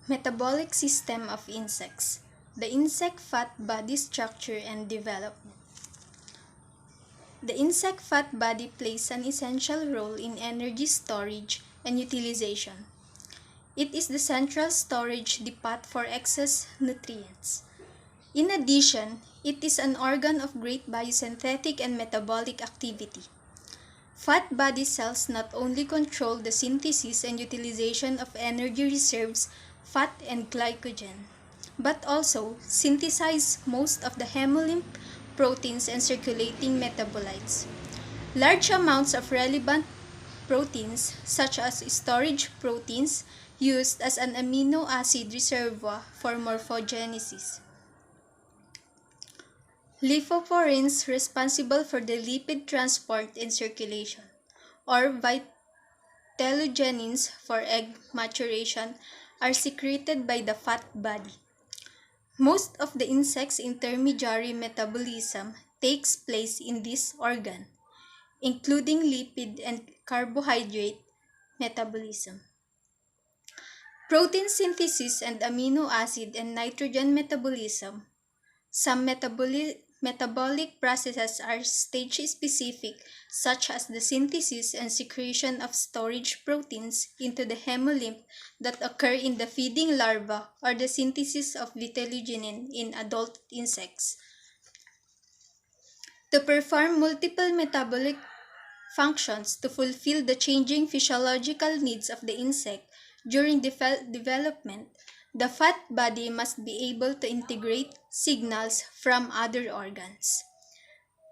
Metabolic system of insects. The insect fat body structure and development. The insect fat body plays an essential role in energy storage and utilization. It is the central storage depot for excess nutrients. In addition, it is an organ of great biosynthetic and metabolic activity. Fat body cells not only control the synthesis and utilization of energy reserves, fat and glycogen, but also synthesize most of the hemolymph proteins and circulating metabolites. Large amounts of relevant proteins, such as storage proteins, used as an amino acid reservoir for morphogenesis. Lipofurans responsible for the lipid transport and circulation, or vitellogenins for egg maturation, are secreted by the fat body. Most of the insect's intermediary metabolism takes place in this organ, including lipid and carbohydrate metabolism. Protein synthesis and amino acid and nitrogen metabolism. Some metabolic processes are stage-specific, such as the synthesis and secretion of storage proteins into the hemolymph that occur in the feeding larva, or the synthesis of vitellogenin in adult insects. To perform multiple metabolic functions to fulfill the changing physiological needs of the insect during development, the fat body must be able to integrate signals from other organs.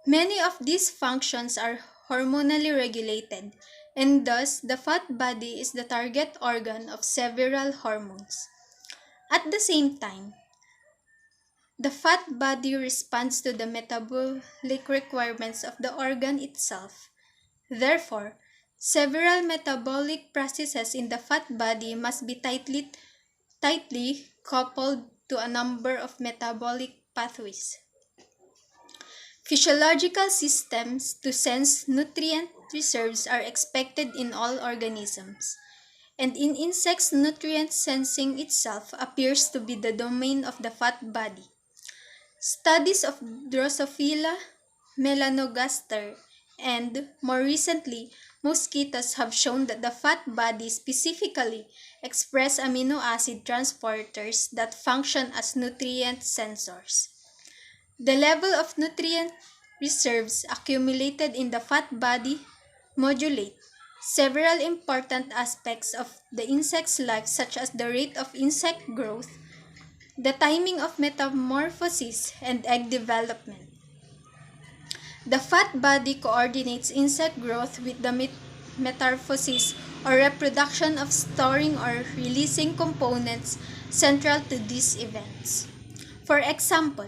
Many of these functions are hormonally regulated, and thus the fat body is the target organ of several hormones. At the same time, the fat body responds to the metabolic requirements of the organ itself. Therefore, several metabolic processes in the fat body must be tightly coupled to a number of metabolic pathways. Physiological systems to sense nutrient reserves are expected in all organisms, and in insects, nutrient sensing itself appears to be the domain of the fat body. Studies of Drosophila melanogaster and, more recently, mosquitoes have shown that the fat body specifically express amino acid transporters that function as nutrient sensors. The level of nutrient reserves accumulated in the fat body modulate several important aspects of the insect's life, such as the rate of insect growth, the timing of metamorphosis, and egg development. The fat body coordinates insect growth with the metamorphosis or reproduction of storing or releasing components central to these events. For example,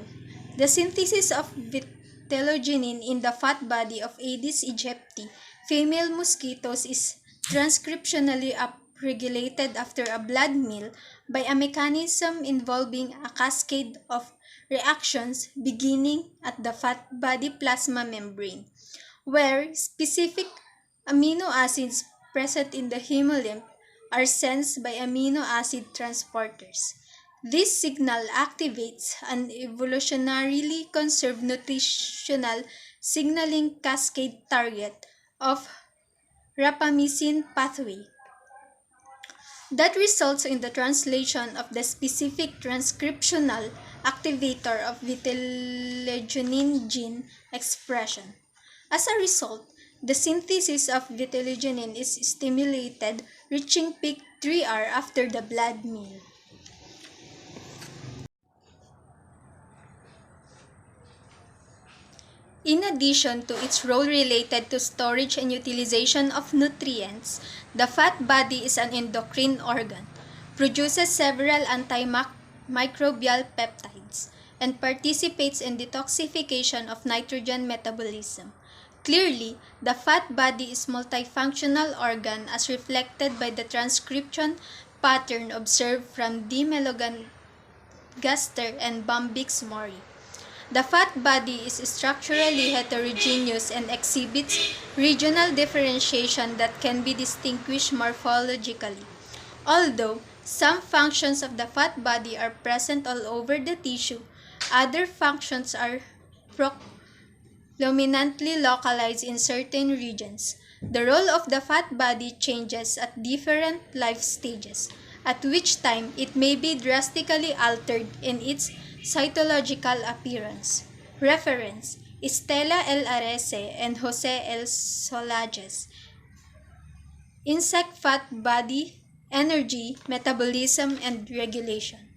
the synthesis of vitellogenin in the fat body of Aedes aegypti female mosquitoes is transcriptionally upregulated after a blood meal by a mechanism involving a cascade of reactions beginning at the fat body plasma membrane, where specific amino acids present in the hemolymph are sensed by amino acid transporters. This signal activates an evolutionarily conserved nutritional signaling cascade target of rapamycin pathway that results in the translation of the specific transcriptional activator of vitellogenin gene expression. As a result, the synthesis of vitellogenin is stimulated, reaching peak 3 hours after the blood meal. In addition to its role related to storage and utilization of nutrients, the fat body is an endocrine organ, produces several antimicrobial peptides, and participates in detoxification of nitrogen metabolism. Clearly, the fat body is a multifunctional organ as reflected by the transcription pattern observed from D. melanogaster and Bombyx mori. The fat body is structurally heterogeneous and exhibits regional differentiation that can be distinguished morphologically. Although Some functions of the fat body are present all over the tissue. Other functions are predominantly localized in certain regions. The role of the fat body changes at different life stages, at which time it may be drastically altered in its cytological appearance. Reference: Estela L. Arce and Jose L. Solages. Insect fat body, energy, metabolism, and regulation.